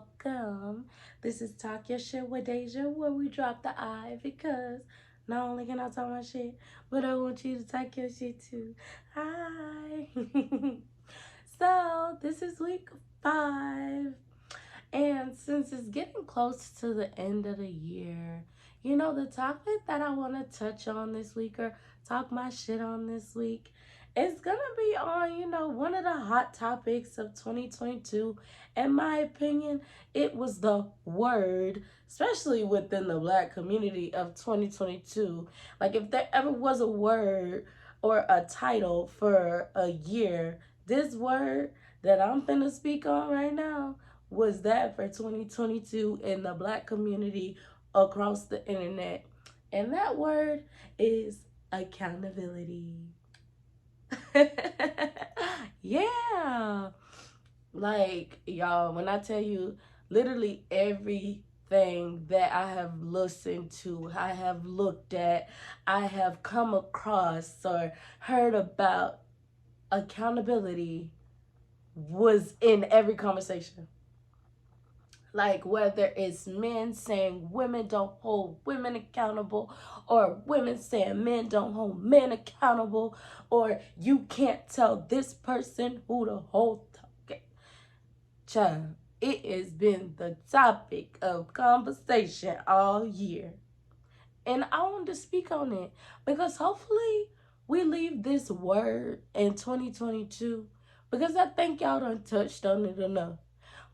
welcome. This is Talk Your Shit with Deja, where we drop the I because not only can I talk my shit, but I want you to talk your shit too. Hi. So, this is week 5. And since it's getting close to the end of the year, the topic that I want to touch on this week or talk my shit on this week is going to be on, one of the hot topics of 2022. In my opinion, it was the word, especially within the black community of 2022. Like, if there ever was a word or a title for a year, this word that I'm finna speak on right now was that for 2022 in the black community across the internet. And that word is accountability. Yeah. Like, y'all, when I tell you literally everything that I have listened to, I have looked at, I have come across or heard about accountability was in every conversation. Like whether it's men saying women don't hold women accountable, or women saying men don't hold men accountable, or you can't tell this person who to hold. Okay. Child, it has been the topic of conversation all year. And I want to speak on it because hopefully we leave this word in 2022 because I think y'all done touched on it enough.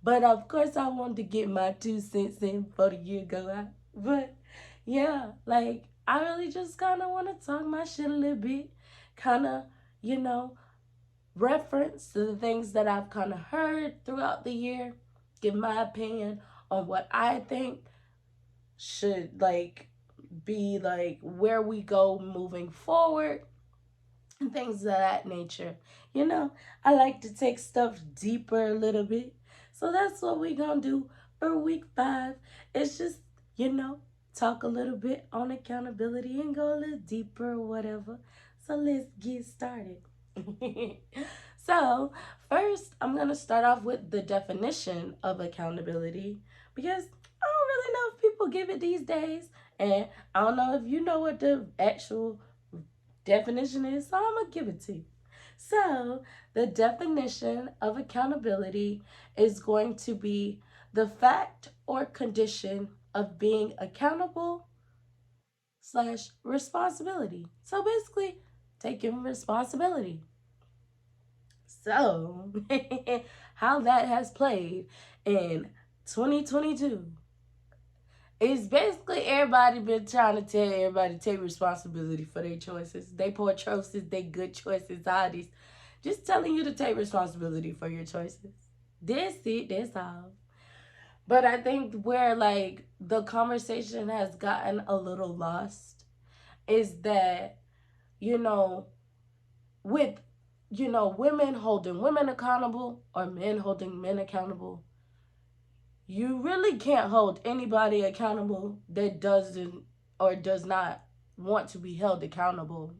But of course, I wanted to get my 2 cents in before the year go out. But yeah, like I really just kind of want to talk my shit a little bit, kind of, you know, reference to the things that I've kind of heard throughout the year, give my opinion on what I think should like be like where we go moving forward and things of that nature. I like to take stuff deeper a little bit. So that's what we're going to do for week 5. It's just, talk a little bit on accountability and go a little deeper or whatever. So let's get started. So, first, I'm going to start off with the definition of accountability because I don't really know if people give it these days. And I don't know if you know what the actual definition is, so I'm going to give it to you. So, the definition of accountability is going to be the fact or condition of being accountable slash responsibility. So, basically, taking responsibility. So, how that has played in 2022 is basically everybody been trying to tell everybody to take responsibility for their choices. They poor choices, they good choices, all these. Just telling you to take responsibility for your choices. That's it, that's all. But I think where like the conversation has gotten a little lost is that, you know, with women holding women accountable or men holding men accountable, you really can't hold anybody accountable that doesn't or does not want to be held accountable.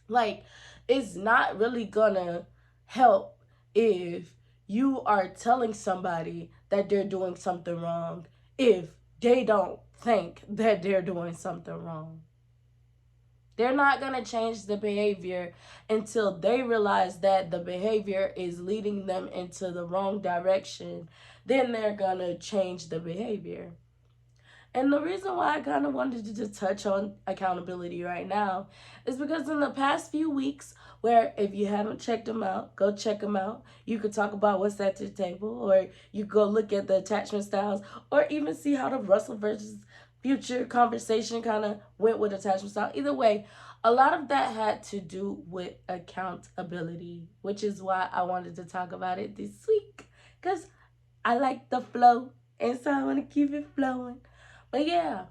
Like, it's not really gonna help if you are telling somebody that they're doing something wrong if they don't think that they're doing something wrong. They're not going to change the behavior until they realize that the behavior is leading them into the wrong direction. Then they're going to change the behavior. And the reason why I kind of wanted to just touch on accountability right now is because in the past few weeks, where if you haven't checked them out, go check them out. You could talk about what's at the table, or you go look at the attachment styles, or even see how the Russell versus Future conversation kind of went with attachment style. Either way, a lot of that had to do with accountability, which is why I wanted to talk about it this week because I like the flow, and so I want to keep it flowing. But yeah,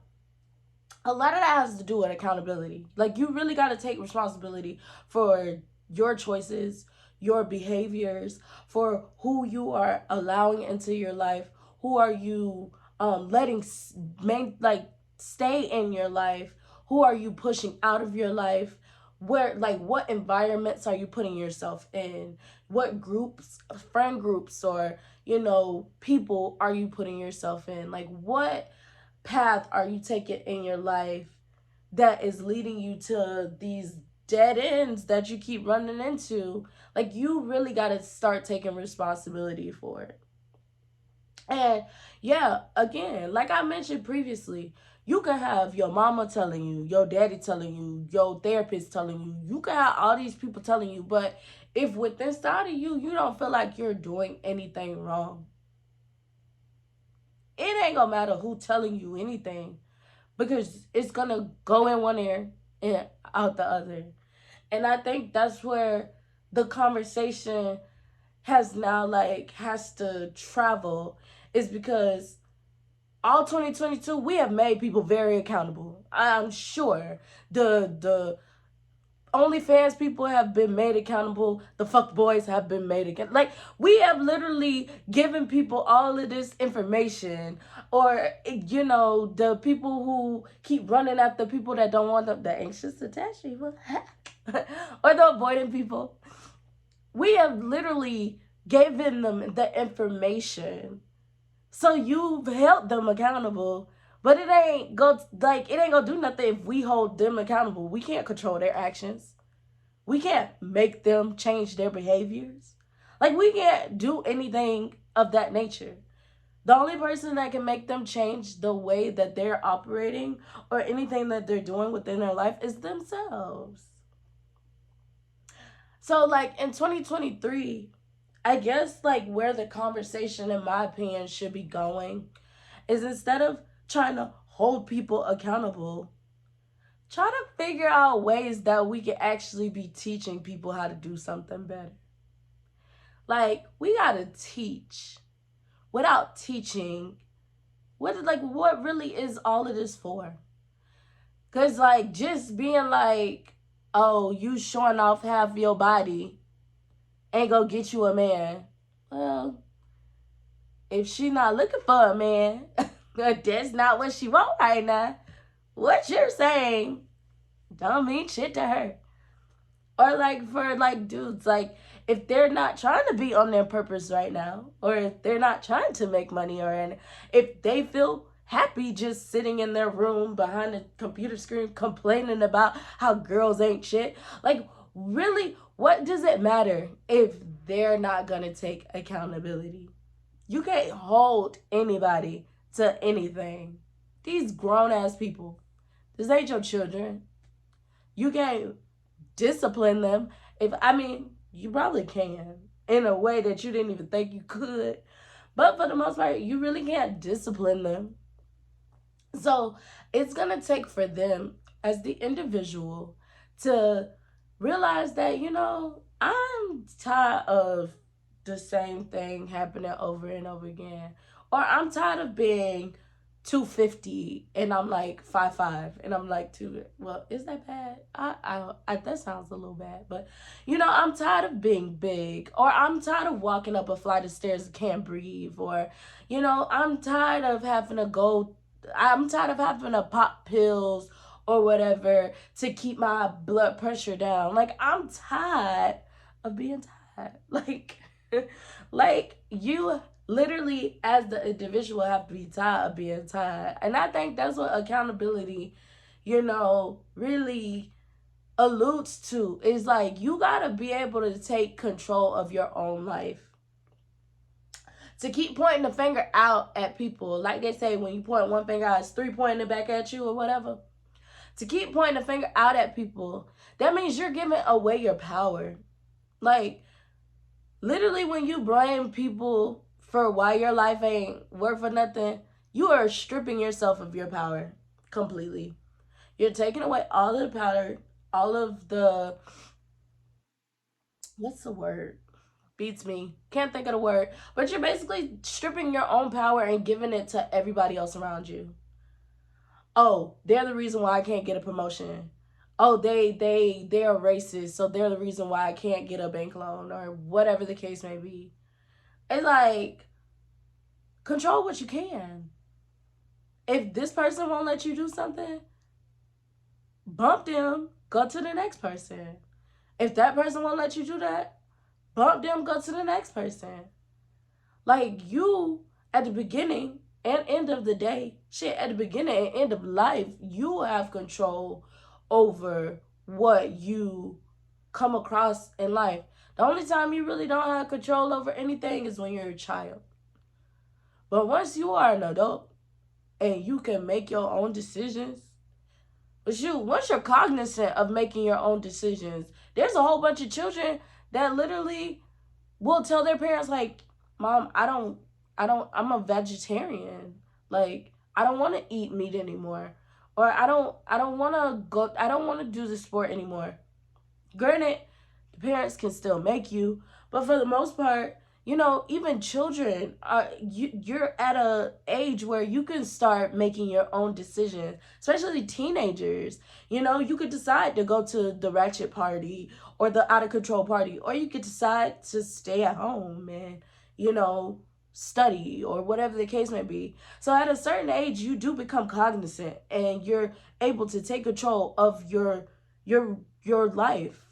a lot of that has to do with accountability. Like, you really got to take responsibility for your choices, your behaviors, for who you are allowing into your life, who are you letting stay in your life, who are you pushing out of your life, where like what environments are you putting yourself in, what groups, friend groups, or people are you putting yourself in? Like, what path are you taking in your life that is leading you to these dead ends that you keep running into? Like, you really got to start taking responsibility for it. And yeah, again, like I mentioned previously, you can have your mama telling you, your daddy telling you, your therapist telling you, you can have all these people telling you, but if within inside of you, you don't feel like you're doing anything wrong, it ain't gonna matter who telling you anything, because it's gonna go in one ear and out the other. And I think that's where the conversation has to travel, is because all 2022 we have made people very accountable. I'm sure the OnlyFans people have been made accountable. The fuck boys have been made accountable. Like, we have literally given people all of this information. Or, the people who keep running after people that don't want them, the anxious attached people, or the avoidant people. We have literally given them the information. So you've held them accountable. But it ain't gonna do nothing if we hold them accountable. We can't control their actions. We can't make them change their behaviors. Like, we can't do anything of that nature. The only person that can make them change the way that they're operating or anything that they're doing within their life is themselves. So, like, in 2023, I guess, like, where the conversation, in my opinion, should be going is, instead of trying to hold people accountable, try to figure out ways that we can actually be teaching people how to do something better. Like, we gotta teach. Without teaching, what really is all of this for? Because, like, just being like, oh, you showing off half your body ain't gonna get you a man. Well, if she not looking for a man, that's not what she want right now. What you're saying don't mean shit to her. Or, like, for, like, dudes, like, if they're not trying to be on their purpose right now, or if they're not trying to make money, or if they feel happy just sitting in their room behind a computer screen complaining about how girls ain't shit, like, really, what does it matter if they're not gonna take accountability? You can't hold anybody to anything. These grown-ass people, this ain't your children. You can't discipline them. You probably can, in a way that you didn't even think you could. But for the most part, you really can't discipline them. So it's going to take for them, as the individual, to realize that, I'm tired of the same thing happening over and over again. Or I'm tired of being 250 and I'm like 5'5" and I'm like 2. Well, is that bad? I that sounds a little bad, but I'm tired of being big, or I'm tired of walking up a flight of stairs and can't breathe, or I'm tired of having to pop pills or whatever to keep my blood pressure down. Like, I'm tired of being tired. Like you literally, as the individual, have to be tired of being tired. And I think that's what accountability, really alludes to. Is like, you gotta be able to take control of your own life. To keep pointing the finger out at people, like they say, when you point one finger out, it's 3 pointing it back at you or whatever. To keep pointing the finger out at people, that means you're giving away your power. Like, literally, when you blame people for why your life ain't worth for nothing, you are stripping yourself of your power completely. You're taking away all of the power, all of the, what's the word? Beats me. Can't think of the word. But you're basically stripping your own power and giving it to everybody else around you. Oh, they're the reason why I can't get a promotion. Oh, they're racist, so they're the reason why I can't get a bank loan, or whatever the case may be. It's like, control what you can. If this person won't let you do something, bump them, go to the next person. If that person won't let you do that, bump them, go to the next person. Like, you, at the beginning and end of the day, shit, at the beginning and end of life, you have control over what you come across in life. The only time you really don't have control over anything is when you're a child. But once you are an adult and you can make your own decisions, but shoot, once you're cognizant of making your own decisions, there's a whole bunch of children that literally will tell their parents, like, Mom, I'm a vegetarian. Like, I don't want to eat meat anymore. Or I don't want to go, I don't want to do the sport anymore. Granted, the parents can still make you, but for the most part, you know, even children, you're at a age where you can start making your own decisions, especially teenagers. You know, you could decide to go to the ratchet party or the out of control party, or you could decide to stay at home and, you know, study or whatever the case may be. So at a certain age, you do become cognizant and you're able to take control of your life.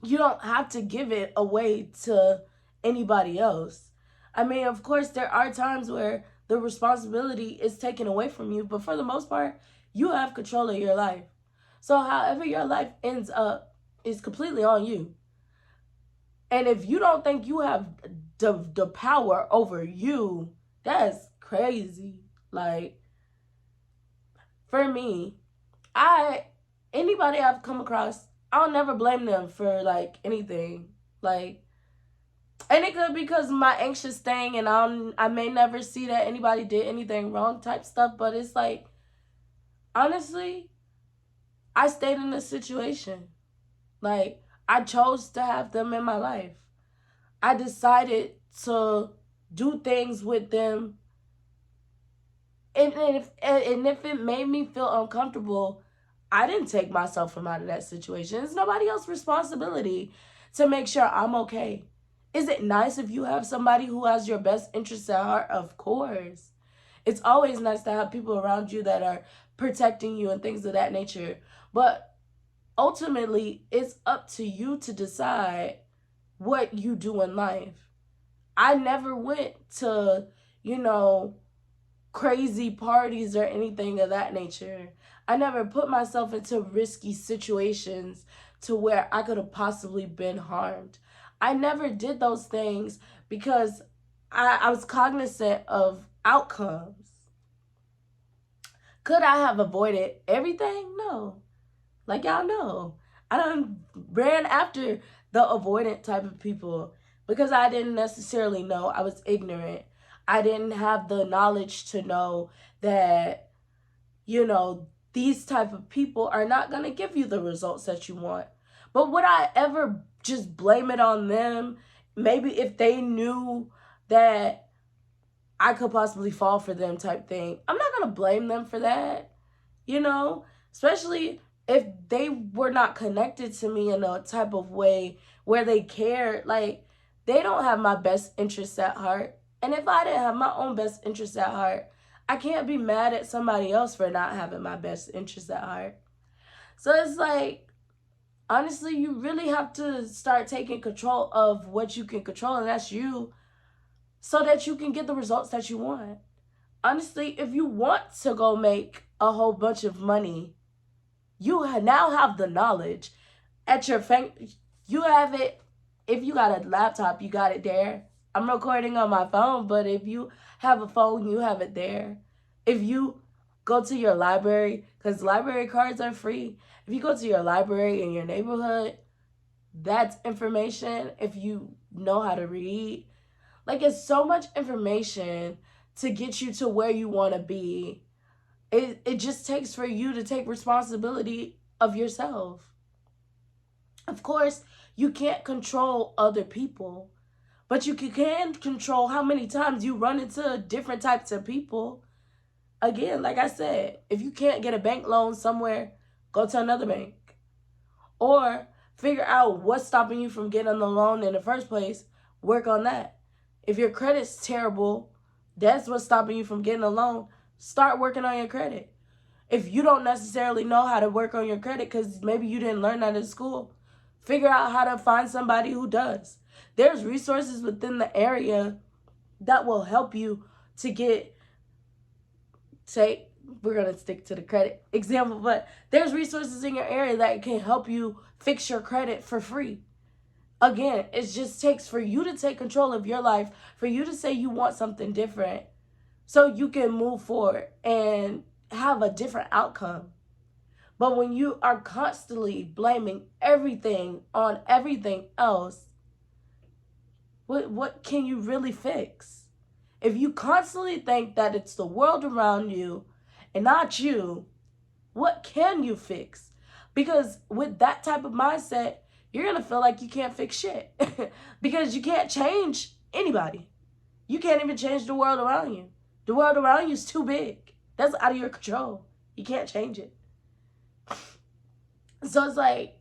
You don't have to give it away to anybody else. I mean, of course, there are times where the responsibility is taken away from you, but for the most part, you have control of your life. So, however your life ends up is completely on you. And if you don't think you have the power over you, that's crazy. Like, for me, anybody I've come across, I'll never blame them for like anything. Like, and it could be because my anxious thing, and I may never see that anybody did anything wrong type stuff. But it's like, honestly, I stayed in this situation. Like, I chose to have them in my life. I decided to do things with them, and if it made me feel uncomfortable, I didn't take myself from out of that situation. It's nobody else's responsibility to make sure I'm okay. Is it nice if you have somebody who has your best interests at heart? Of course. It's always nice to have people around you that are protecting you and things of that nature. But ultimately, it's up to you to decide what you do in life. I never went to, you know, crazy parties or anything of that nature. I never put myself into risky situations to where I could have possibly been harmed. I never did those things because I was cognizant of outcomes. Could I have avoided everything? No. Like, y'all know, I done ran after the avoidant type of people because I didn't necessarily know. I was ignorant. I didn't have the knowledge to know that, you know, these type of people are not going to give you the results that you want. But would I ever just blame it on them? Maybe if they knew that I could possibly fall for them type thing. I'm not going to blame them for that, you know, especially if they were not connected to me in a type of way where they cared. Like, they don't have my best interests at heart. And if I didn't have my own best interests at heart, I can't be mad at somebody else for not having my best interests at heart. So it's like, honestly, you really have to start taking control of what you can control, and that's you, so that you can get the results that you want. Honestly, if you want to go make a whole bunch of money, you now have the knowledge at your you have it. If you got a laptop, you got it there. I'm recording on my phone, but if you have a phone, you have it there. If you go to your library, because library cards are free. If you go to your library in your neighborhood, that's information. If you know how to read, like, it's so much information to get you to where you want to be. It just takes for you to take responsibility of yourself. Of course, you can't control other people, but you can control how many times you run into different types of people. Again, like I said, if you can't get a bank loan somewhere, go to another bank. Or figure out what's stopping you from getting the loan in the first place. Work on that. If your credit's terrible, that's what's stopping you from getting a loan. Start working on your credit. If you don't necessarily know how to work on your credit because maybe you didn't learn that in school, figure out how to find somebody who does. There's resources within the area that will help you to get, say, we're going to stick to the credit example, but there's resources in your area that can help you fix your credit for free. Again, it just takes for you to take control of your life, for you to say you want something different so you can move forward and have a different outcome. But when you are constantly blaming everything on everything else, what can you really fix? If you constantly think that it's the world around you and not you, what can you fix? Because with that type of mindset, you're going to feel like you can't fix shit. Because you can't change anybody. You can't even change the world around you. The world around you is too big. That's out of your control. You can't change it. So it's like,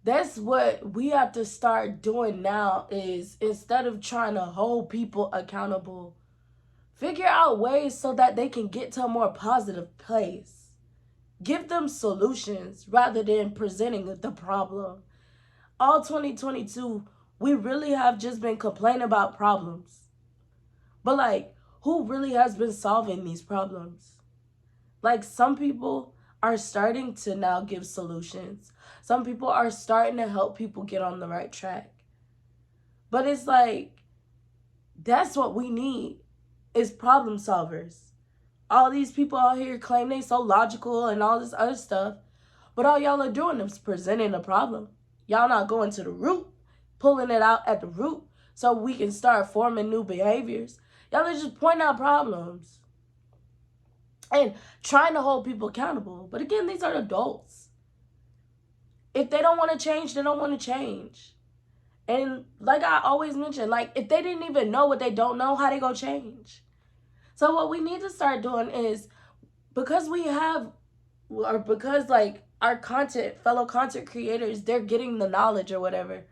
that's what we have to start doing now, is instead of trying to hold people accountable, figure out ways so that they can get to a more positive place. Give them solutions rather than presenting the problem. All 2022, we really have just been complaining about problems. But like, who really has been solving these problems? Like, some people are starting to now give solutions. Some people are starting to help people get on the right track. But it's like, that's what we need, is problem solvers. All these people out here claim they so logical and all this other stuff, but all y'all are doing is presenting a problem. Y'all not going to the root, pulling it out at the root so we can start forming new behaviors. Y'all are just pointing out problems and trying to hold people accountable. But again, these are adults. If they don't want to change, they don't want to change. And like I always mention, like, if they didn't even know what they don't know, how they gonna change? So what we need to start doing is, because we have, or because like our fellow content creators, they're getting the knowledge or whatever,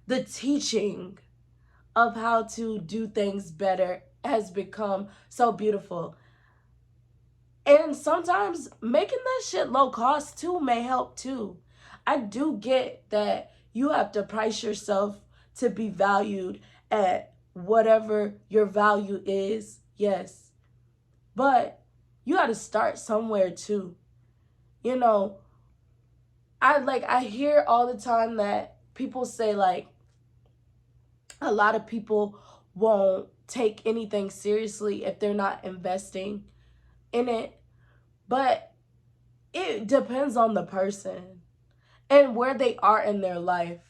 the teaching of how to do things better has become so beautiful. And sometimes making that shit low cost too may help too. I do get that you have to price yourself to be valued at whatever your value is, yes. But you got to start somewhere too. You know, I hear all the time that people say, like, a lot of people won't take anything seriously if they're not investing in it. But it depends on the person and where they are in their life.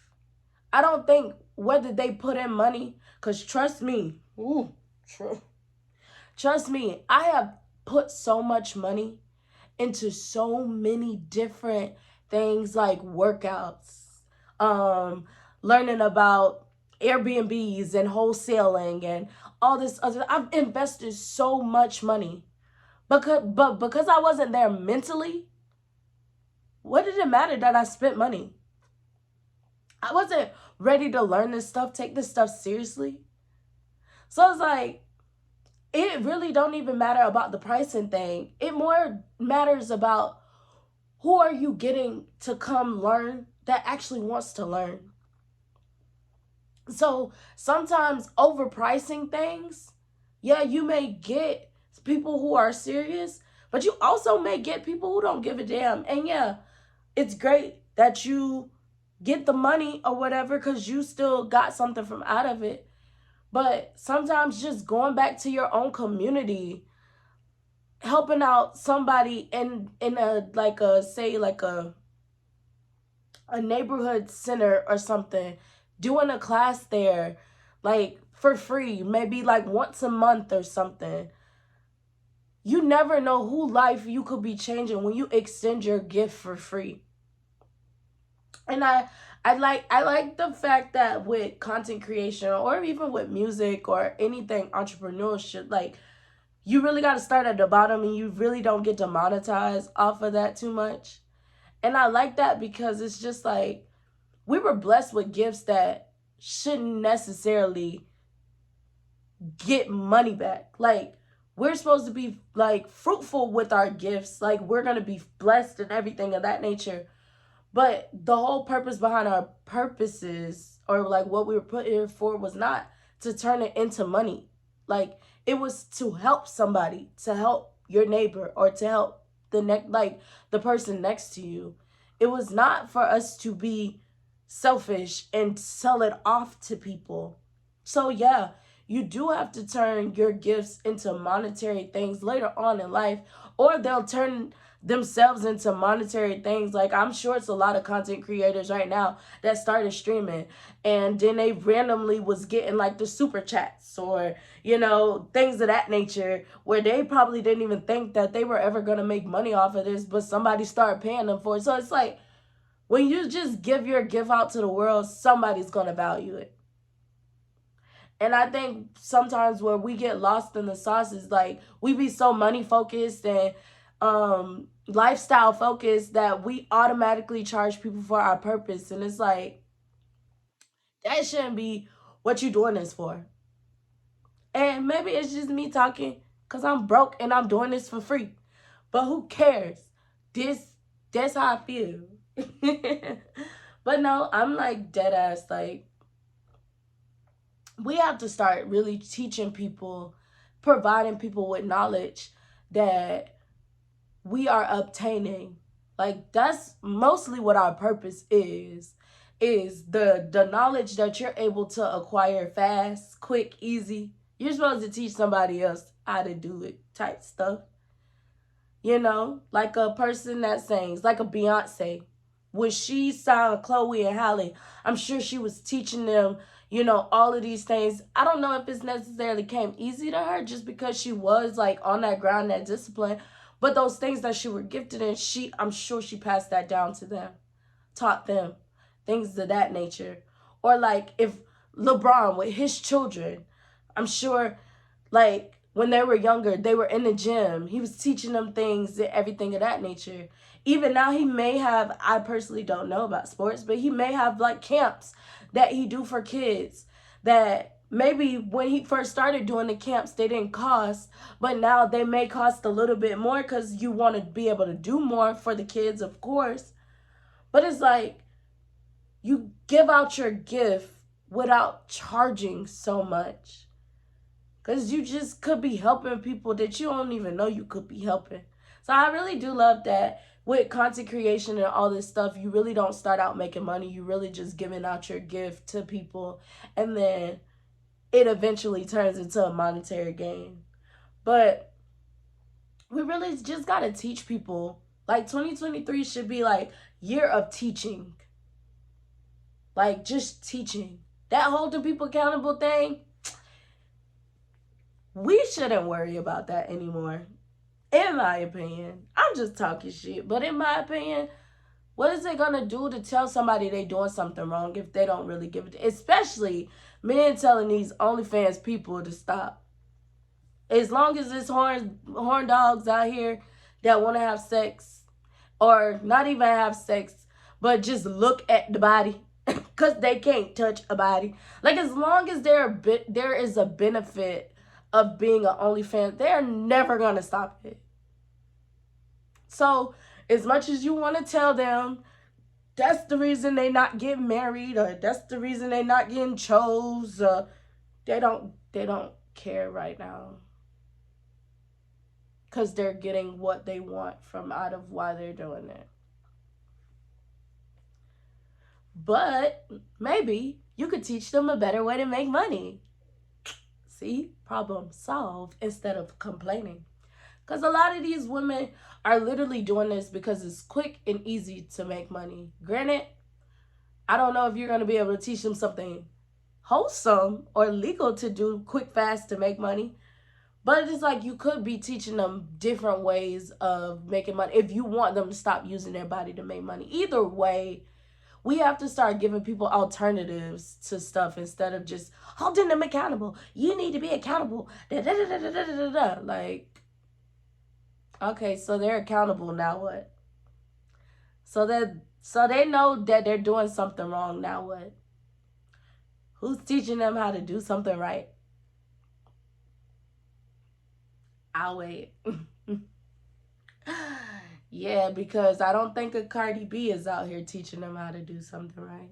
I don't think whether they put in money, because trust me, trust me, I have put so much money into so many different things, like workouts, learning about Airbnbs and wholesaling and all this other. I've invested so much money because I wasn't there mentally. What did it matter that I spent money? I wasn't ready to learn this stuff, take this stuff seriously. So it's like, it really don't even matter about the pricing thing. It more matters about who are you getting to come learn that actually wants to learn. So sometimes overpricing things, yeah, you may get people who are serious, but you also may get people who don't give a damn. And yeah, it's great that you get the money or whatever because you still got something from out of it. But sometimes just going back to your own community, helping out somebody in a, like a, say, like a neighborhood center or something, doing a class there, like for free, maybe like once a month or something. You never know who life you could be changing when you extend your gift for free. And I like the fact that with content creation, or even with music or anything entrepreneurship, like, you really got to start at the bottom and you really don't get to monetize off of that too much. And I like that because it's just like, we were blessed with gifts that shouldn't necessarily get money back. Like, we're supposed to be like fruitful with our gifts. Like, we're going to be blessed and everything of that nature. But the whole purpose behind our purposes, or like what we were put here for, was not to turn it into money. Like, it was to help somebody, to help your neighbor, or to help the person next to you. It was not for us to be selfish and sell it off to people. So yeah, you do have to turn your gifts into monetary things later on in life, or they'll turn themselves into monetary things. Like, I'm sure it's a lot of content creators right now that started streaming, and then they randomly was getting like the super chats, or things of that nature, where they probably didn't even think that they were ever going to make money off of this, but somebody started paying them for it. So it's like, when you just give your gift out to the world, somebody's going to value it. And I think sometimes where we get lost in the sauce is like, we be so money focused and lifestyle focused that we automatically charge people for our purpose. And it's like, that shouldn't be what you doing this for. And maybe it's just me talking because I'm broke and I'm doing this for free. But who cares? That's how I feel. But no, I'm like dead ass. Like, we have to start really teaching people, providing people with knowledge that we are obtaining. Like, that's mostly what our purpose is the knowledge that you're able to acquire fast, quick, easy. You're supposed to teach somebody else how to do it type stuff. Like a person that sings, like a Beyonce. When she signed Chloe and Halle, I'm sure she was teaching them, all of these things. I don't know if it's necessarily came easy to her just because she was like on that ground, that discipline. But those things that she were gifted in, I'm sure she passed that down to them, taught them, things of that nature. Or like if LeBron with his children, I'm sure like when they were younger, they were in the gym. He was teaching them things and everything of that nature. Even now, he may have, I personally don't know about sports, but he may have like camps that he do for kids that maybe when he first started doing the camps, they didn't cost, but now they may cost a little bit more because you want to be able to do more for the kids, of course. But it's like, you give out your gift without charging so much. Because you just could be helping people that you don't even know you could be helping. So I really do love that with content creation and all this stuff, you really don't start out making money. You really just giving out your gift to people. And then it eventually turns into a monetary gain. But we really just got to teach people. Like 2023 should be like year of teaching. Like just teaching. That holding people accountable thing, we shouldn't worry about that anymore. In my opinion. I'm just talking shit. But in my opinion, what is it going to do to tell somebody they doing something wrong if they don't really give it? Especially men telling these OnlyFans people to stop. As long as there's horn dogs out here that want to have sex, or not even have sex, but just look at the body because they can't touch a body. Like, as long as there is a benefit of being an OnlyFans, they're never going to stop it. So, as much as you want to tell them that's the reason they not getting married, or that's the reason they not getting chose, they don't care right now. Because they're getting what they want from out of why they're doing it. But maybe you could teach them a better way to make money. See? Problem solved instead of complaining. Because a lot of these women are literally doing this because it's quick and easy to make money. Granted, I don't know if you're going to be able to teach them something wholesome or legal to do quick, fast to make money. But it's like you could be teaching them different ways of making money if you want them to stop using their body to make money. Either way, we have to start giving people alternatives to stuff instead of just holding them accountable. You need to be accountable. Like, okay, so they're accountable, now what? So they know that they're doing something wrong, now what? Who's teaching them how to do something right? I'll wait. Yeah, because I don't think a Cardi B is out here teaching them how to do something right.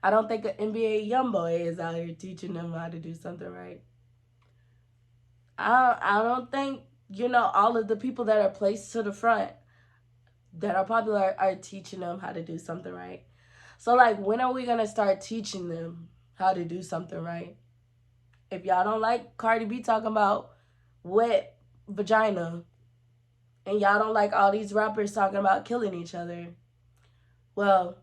I don't think an NBA YoungBoy is out here teaching them how to do something right. I don't think, all of the people that are placed to the front that are popular are teaching them how to do something right. So, like, when are we going to start teaching them how to do something right? If y'all don't like Cardi B talking about wet vagina, and y'all don't like all these rappers talking about killing each other, well,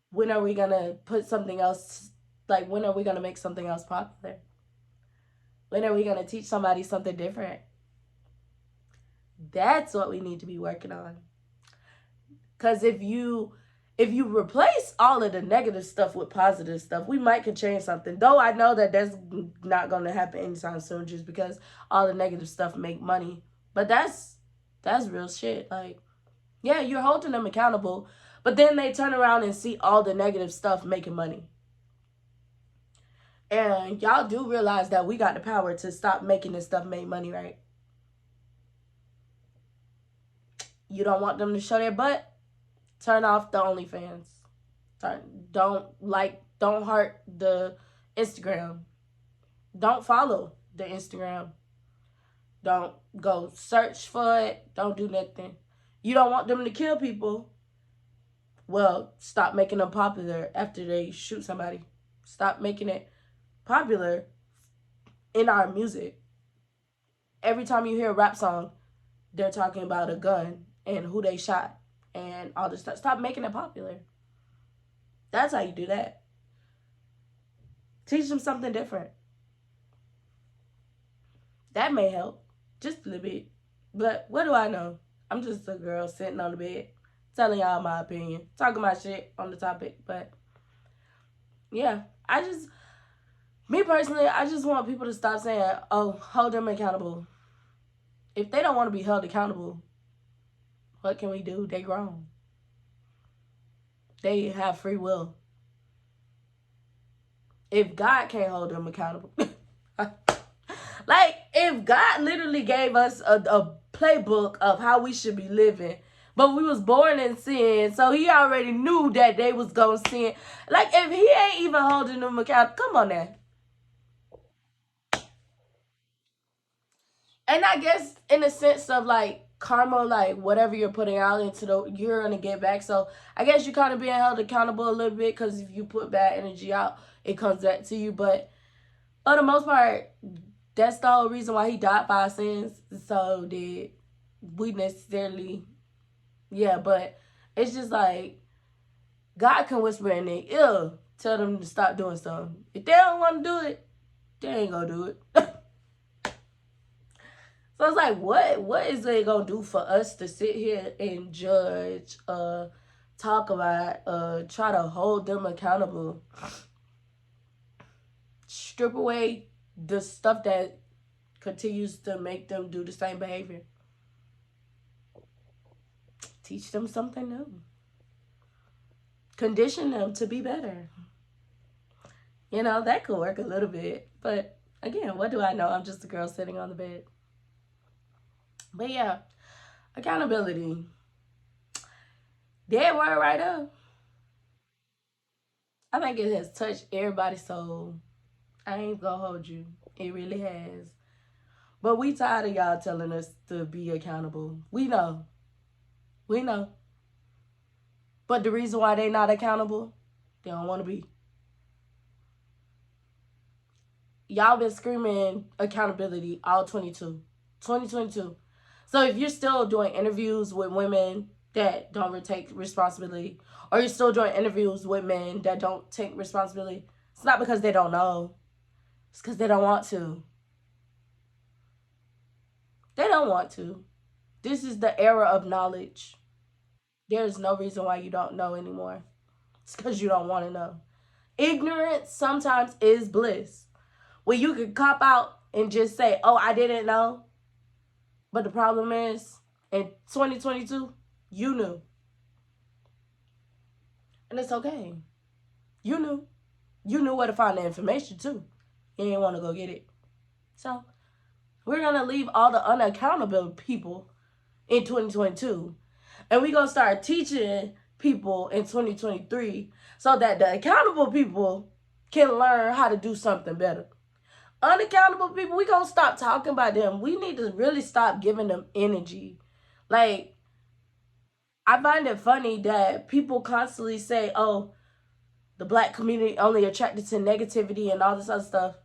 when are we going to put something else, like, when are we going to make something else popular? When are we going to teach somebody something different? That's what we need to be working on. Because if you replace all of the negative stuff with positive stuff, we might could change something. Though I know that that's not going to happen anytime soon, just because all the negative stuff make money. But that's real shit. Like, yeah, you're holding them accountable, but then they turn around and see all the negative stuff making money. And y'all do realize that we got the power to stop making this stuff make money, right? You don't want them to show their butt? Turn off the OnlyFans. Don't heart the Instagram. Don't follow the Instagram. Don't go search for it. Don't do nothing. You don't want them to kill people? Well, stop making them popular after they shoot somebody. Stop making it popular in our music. Every time you hear a rap song, they're talking about a gun and who they shot and all this stuff. Stop making it popular. That's how you do that. Teach them something different. That may help. Just a little bit. But what do I know? I'm just a girl sitting on the bed telling y'all my opinion. Talking my shit on the topic. But yeah, me personally, I just want people to stop saying, oh, hold them accountable. If they don't want to be held accountable, what can we do? They grown. They have free will. If God can't hold them accountable, like if God literally gave us a playbook of how we should be living, but we was born in sin, so he already knew that they was gonna sin. Like if he ain't even holding them accountable, come on now. And I guess in the sense of like karma, like whatever you're putting out you're gonna get back. So I guess you're kind of being held accountable a little bit, because if you put bad energy out, it comes back to you. But for the most part, that's the whole reason why he died for our sins. So did we necessarily, yeah. But it's just like God can whisper in their ear, tell them to stop doing something. If they don't want to do it, they ain't gonna do it. So it's like, what is it gonna do for us to sit here and judge, talk about, try to hold them accountable, strip away the stuff that continues to make them do the same behavior? Teach them something new. Condition them to be better. That could work a little bit. But again, what do I know? I'm just a girl sitting on the bed. But yeah, accountability. Dead word right up. I think it has touched everybody's soul. I ain't gonna hold you. It really has. But we tired of y'all telling us to be accountable. We know. We know. But the reason why they not accountable, they don't want to be. Y'all been screaming accountability all 2022. So if you're still doing interviews with women that don't take responsibility, or you're still doing interviews with men that don't take responsibility, it's not because they don't know. It's because they don't want to. They don't want to. This is the era of knowledge. There's no reason why you don't know anymore. It's because you don't want to know. Ignorance sometimes is bliss. When you can cop out and just say, oh, I didn't know. But the problem is, in 2022, you knew. And it's okay. You knew. You knew where to find the information, too. You didn't want to go get it. So, we're going to leave all the unaccountable people in 2022. And we're going to start teaching people in 2023 so that the accountable people can learn how to do something better. Unaccountable people, we gonna stop talking about them. We need to really stop giving them energy. Like, I find it funny that people constantly say, oh, the black community only attracted to negativity and all this other stuff.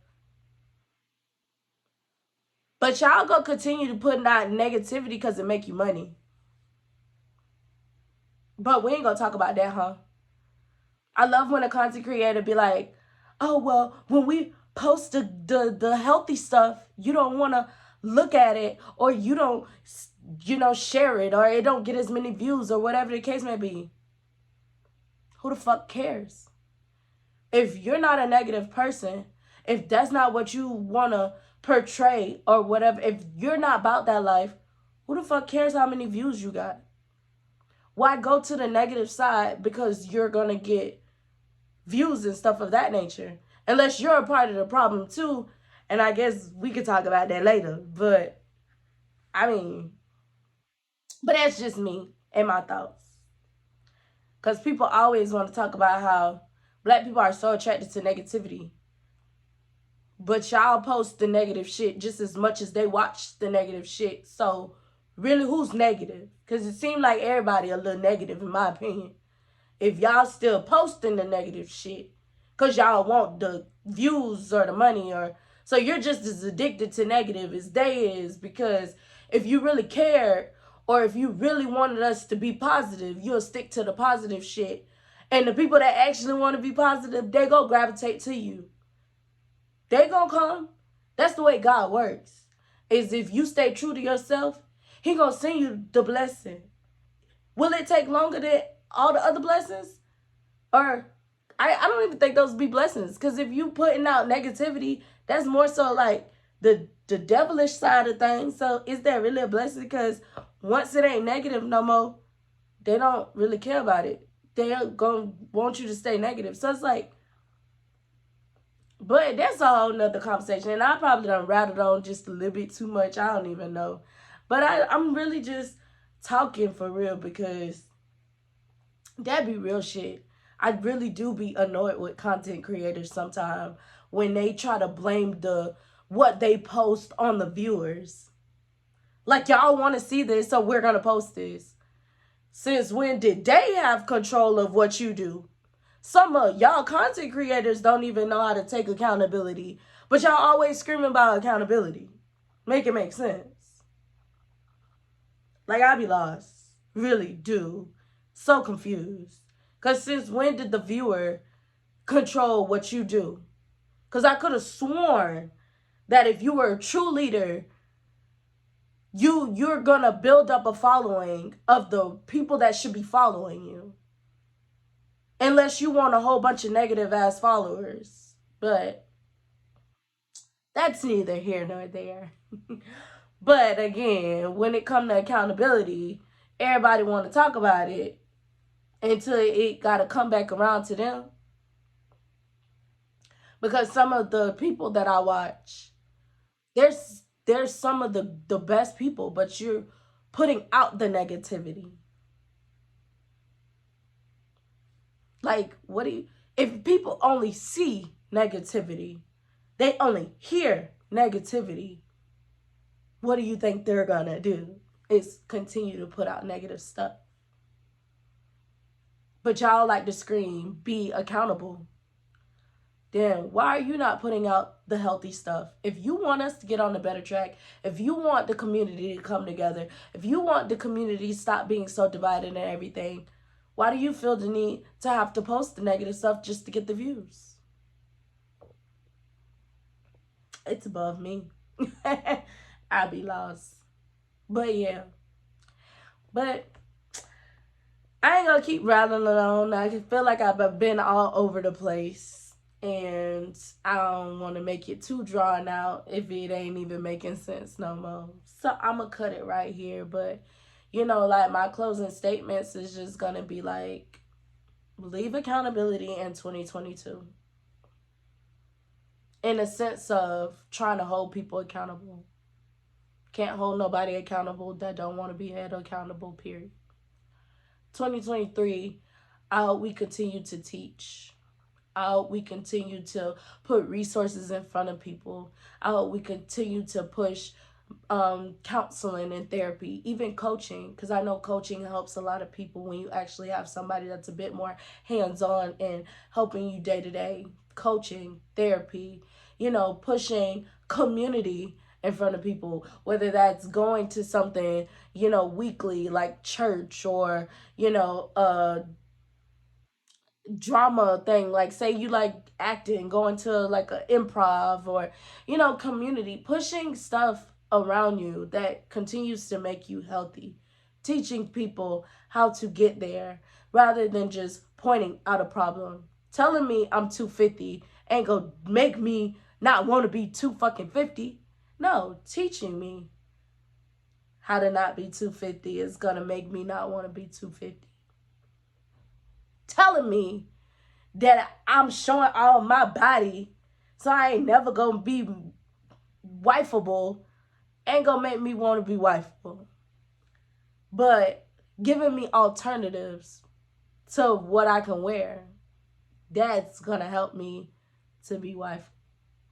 But y'all gonna continue to put out negativity because it make you money. But we ain't gonna talk about that, huh? I love when a content creator be like, oh, well, when we post the healthy stuff, you don't want to look at it, or you don't, share it, or it don't get as many views, or whatever the case may be. Who the fuck cares? If you're not a negative person, if that's not what you want to portray or whatever, if you're not about that life, who the fuck cares how many views you got? Why go to the negative side because you're going to get views and stuff of that nature? Unless you're a part of the problem too. And I guess we could talk about that later. But, I mean, but that's just me and my thoughts. Because people always want to talk about how black people are so attracted to negativity. But y'all post the negative shit just as much as they watch the negative shit. So, really, who's negative? Because it seemed like everybody a little negative, in my opinion. If y'all still posting the negative shit because y'all want the views or the money, or so you're just as addicted to negative as they is. Because if you really cared, or if you really wanted us to be positive, you'll stick to the positive shit. And the people that actually want to be positive, they go gravitate to you. They gonna come. That's the way God works. Is if you stay true to yourself, he gonna send you the blessing. Will it take longer than all the other blessings? Or I don't even think those be blessings. Because if you putting out negativity, that's more so like the devilish side of things. So is that really a blessing? Because once it ain't negative no more, they don't really care about it. They're going to want you to stay negative. So it's like, but that's a whole nother conversation. And I probably done rattled on just a little bit too much. I don't even know. But I'm really just talking for real, because that be real shit. I really do be annoyed with content creators sometimes when they try to blame what they post on the viewers. Like, y'all want to see this, so we're going to post this. Since when did they have control of what you do? Some of y'all content creators don't even know how to take accountability, but y'all always screaming about accountability. Make it make sense. Like, I be lost. Really do. So confused. Because since when did the viewer control what you do? Because I could have sworn that if you were a true leader, you're going to build up a following of the people that should be following you. Unless you want a whole bunch of negative ass followers. But that's neither here nor there. But again, when it comes to accountability, everybody want to talk about it until it got to come back around to them. Because some of the people that I watch, there's some of the best people, but you're putting out the negativity. Like, if people only see negativity, they only hear negativity, what do you think they're gonna do? Is continue to put out negative stuff. But y'all like to scream, be accountable. Then why are you not putting out the healthy stuff? If you want us to get on the better track, if you want the community to come together, if you want the community to stop being so divided and everything, why do you feel the need to have to post the negative stuff just to get the views? It's above me. I'd be lost. But yeah. But I ain't gonna keep rattling on. I feel like I've been all over the place. And I don't want to make it too drawn out if it ain't even making sense no more. So I'm gonna cut it right here. But, like, my closing statements is just gonna be like, leave accountability in 2022. In a sense of trying to hold people accountable. Can't hold nobody accountable that don't want to be held accountable, period. 2023, I hope we continue to teach. I hope we continue to put resources in front of people. I hope we continue to push counseling and therapy, even coaching, because I know coaching helps a lot of people when you actually have somebody that's a bit more hands-on and helping you day to day. Coaching, therapy, pushing community in front of people, whether that's going to something, weekly like church, or, drama thing, like say you like acting, going to like an improv, or community, pushing stuff around you that continues to make you healthy, teaching people how to get there rather than just pointing out a problem. Telling me I'm 250 ain't gonna make me not want to be 2 fucking 50. No, teaching me how to not be 250 is gonna make me not want to be 250. Telling me that I'm showing all my body, so I ain't never gonna be wifeable, ain't gonna make me want to be wifeable. But giving me alternatives to what I can wear, that's gonna help me to be wife,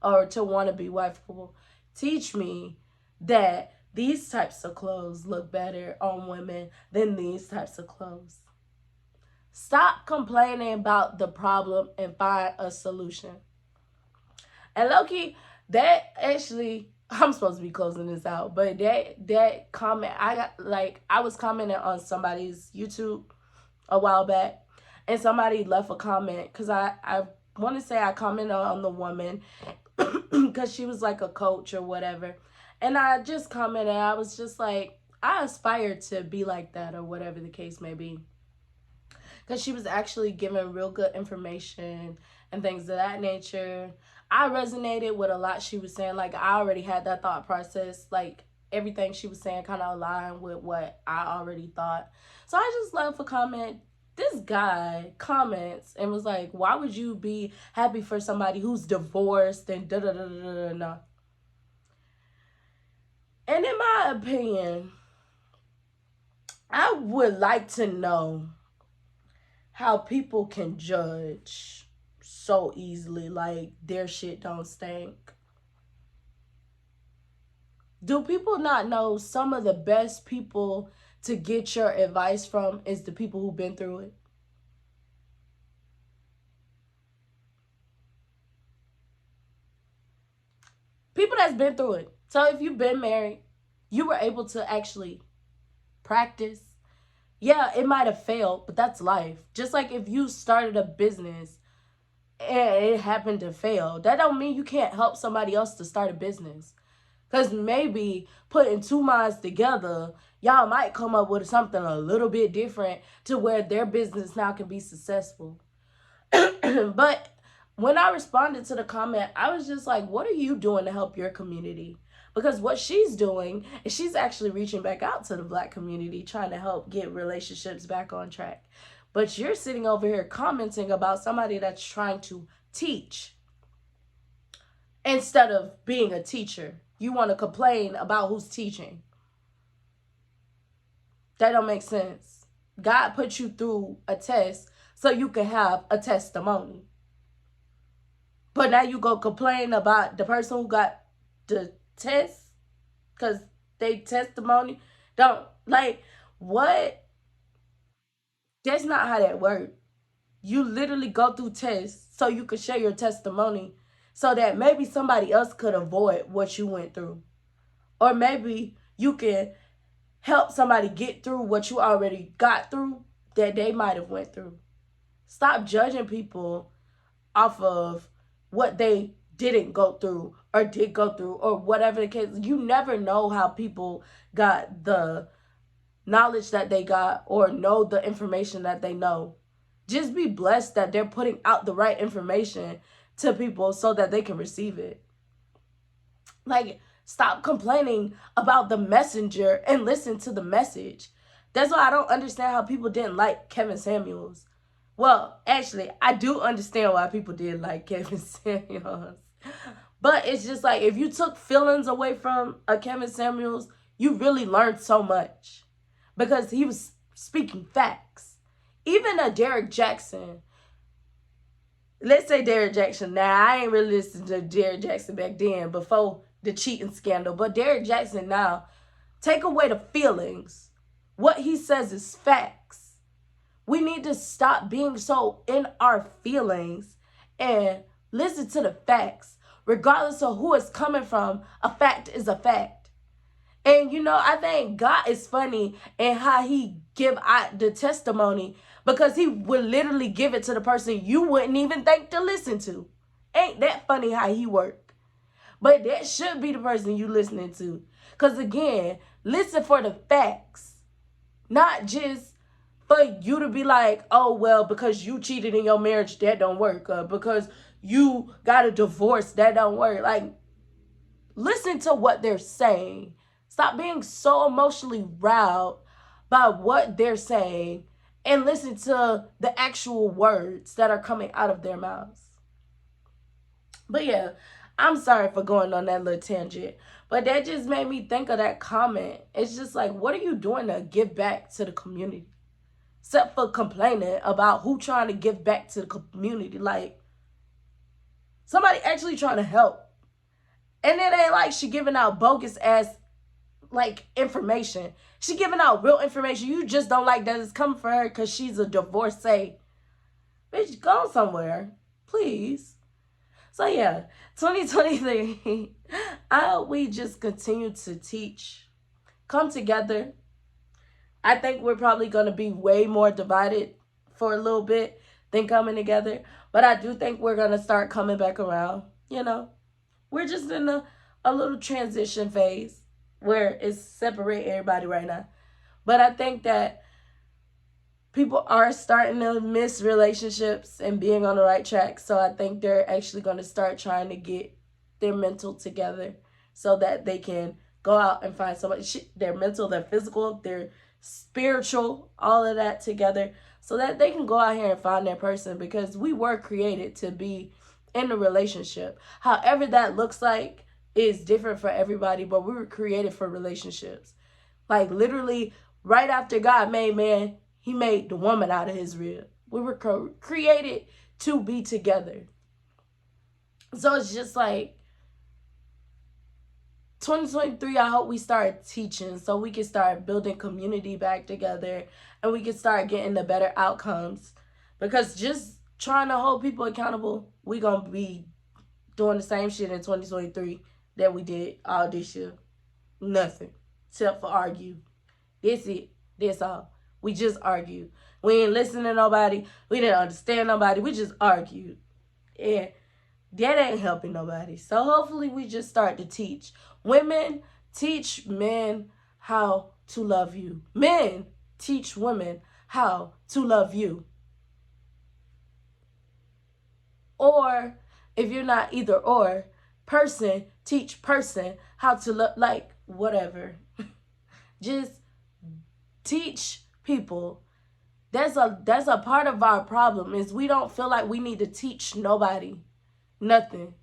or to want to be wifeable. Teach me that these types of clothes look better on women than these types of clothes. Stop complaining about the problem and find a solution. And Loki, that actually, I'm supposed to be closing this out, but that comment, I was commenting on somebody's YouTube a while back, and somebody left a comment, because I want to say I commented on the woman because she was like a coach or whatever, and I just commented, I was just like, I aspire to be like that, or whatever the case may be, because she was actually giving real good information and things of that nature. I resonated with a lot she was saying. Like, I already had that thought process. Like, everything she was saying kind of aligned with what I already thought. So I just left a comment. This guy comments and was like, why would you be happy for somebody who's divorced and da da da da da da. And in my opinion, I would like to know how people can judge so easily, like their shit don't stink. Do people not know some of the best people to get your advice from is the people who've been through it? People that's been through it. So if you've been married, you were able to actually practice. Yeah, it might have failed, but that's life. Just like if you started a business and it happened to fail, that don't mean you can't help somebody else to start a business. Because maybe putting two minds together, y'all might come up with something a little bit different to where their business now can be successful. But when I responded to the comment, I was just like, what are you doing to help your community? Because what she's doing is she's actually reaching back out to the Black community, trying to help get relationships back on track. But you're sitting over here commenting about somebody that's trying to teach instead of being a teacher. You want to complain about who's teaching. That don't make sense. God put you through a test so you can have a testimony. But now you go complain about the person who got the test because they testimony don't, like, what? That's not how that works. You literally go through tests so you can share your testimony, so that maybe somebody else could avoid what you went through, or maybe you can help somebody get through what you already got through that they might have went through. Stop judging people off of what they didn't go through or did go through, or whatever the case. You never know how people got the knowledge that they got, or know the information that they know. Just be blessed that they're putting out the right information to people so that they can receive it. Like, stop complaining about the messenger and listen to the message. That's why I don't understand how people didn't like Kevin Samuels. Well, actually, I do understand why people did like Kevin Samuels. But it's just like, if you took feelings away from a Kevin Samuels, you really learned so much. Because he was speaking facts. Even a Derrick Jackson. Let's say Derrick Jackson. Now, I ain't really listened to Derrick Jackson back then before the cheating scandal. But Derrick Jackson now, take away the feelings. What he says is facts. We need to stop being so in our feelings and listen to the facts. Regardless of who it's coming from, a fact is a fact. And I think God is funny in how he give out the testimony, because he would literally give it to the person you wouldn't even think to listen to. Ain't that funny how he work? But that should be the person you listening to. Because again, listen for the facts. Not just for you to be like, oh, well, because you cheated in your marriage, that don't work. Because you got a divorce, that don't work. Like, listen to what they're saying. Stop being so emotionally riled by what they're saying and listen to the actual words that are coming out of their mouths. But yeah, I'm sorry for going on that little tangent, but that just made me think of that comment. It's just like, what are you doing to give back to the community? Except for complaining about who trying to give back to the community. Like, somebody actually trying to help. And it ain't like she giving out bogus ass like information. She giving out real information. You just don't like that it's coming for her because she's a divorcee. Bitch, go somewhere, please. So yeah, 2023. I hope we just continue to teach, come together. I think we're probably gonna be way more divided for a little bit than coming together. But I do think we're gonna start coming back around. We're just in a little transition phase where it's separate everybody right now. But I think that people are starting to miss relationships and being on the right track. So I think they're actually going to start trying to get their mental together so that they can go out and find somebody. Their mental, their physical, their spiritual, all of that together, so that they can go out here and find their person, because we were created to be in a relationship. However that looks like is different for everybody, but we were created for relationships. Like, literally, right after God made man, he made the woman out of his rib. We were created to be together. So it's just like 2023, I hope we start teaching so we can start building community back together and we can start getting the better outcomes. Because just trying to hold people accountable, we going to be doing the same shit in 2023 that we did all this year. Nothing. Except for argue. That's it. That's all. We just argue. We ain't listening to nobody. We didn't understand nobody. We just argued. And that ain't helping nobody. So hopefully we just start to teach. Women, teach men how to love you. Men, teach women how to love you. Or, if you're not either or, person, teach person how to love, like, whatever. Just teach people. That's a part of our problem, is we don't feel like we need to teach nobody nothing.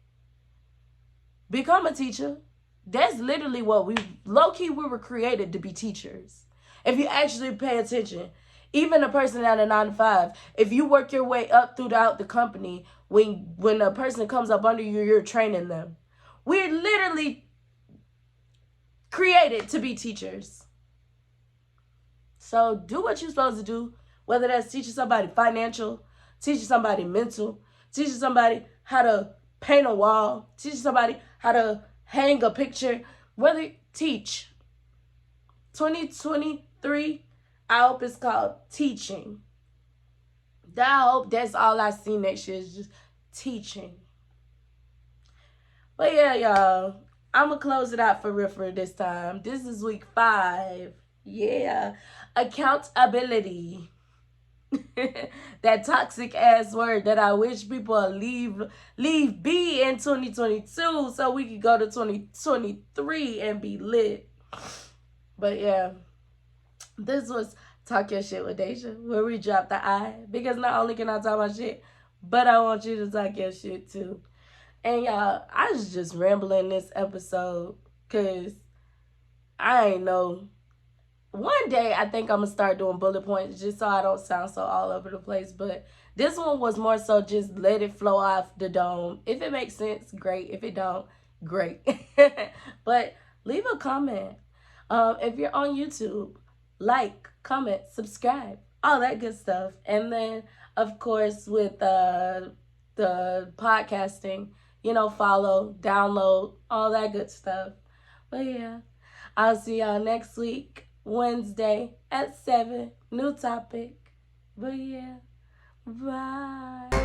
Become a teacher. That's literally what low-key, we were created to be teachers. If you actually pay attention, even a person at a 9-to-5, if you work your way up throughout the company, when a person comes up under you, you're training them. We're literally created to be teachers. So do what you're supposed to do, whether that's teaching somebody financial, teaching somebody mental, teaching somebody how to paint a wall, teaching somebody how to hang a picture. Whether teach. 2023, I hope it's called teaching. I hope that's all I see next year, is just teaching. But yeah, y'all, I'm going to close it out for real for this time. This is week 5. Yeah. Accountability. That toxic ass word that I wish people leave be in 2022 so we could go to 2023 and be lit. But yeah, this was Talk Your Shit with Deja, where we drop the I, because not only can I talk my shit, but I want you to talk your shit too. And y'all, I was just rambling this episode because I ain't know one day I think I'm gonna start doing bullet points just so I don't sound so all over the place. But this one was more so just let it flow off the dome. If it makes sense, great. If it don't, great. But leave a comment. If you're on YouTube, like, comment, subscribe, all that good stuff. And then, of course, with the podcasting, follow, download, all that good stuff. But yeah, I'll see y'all next week, Wednesday at 7. New topic. But yeah, bye.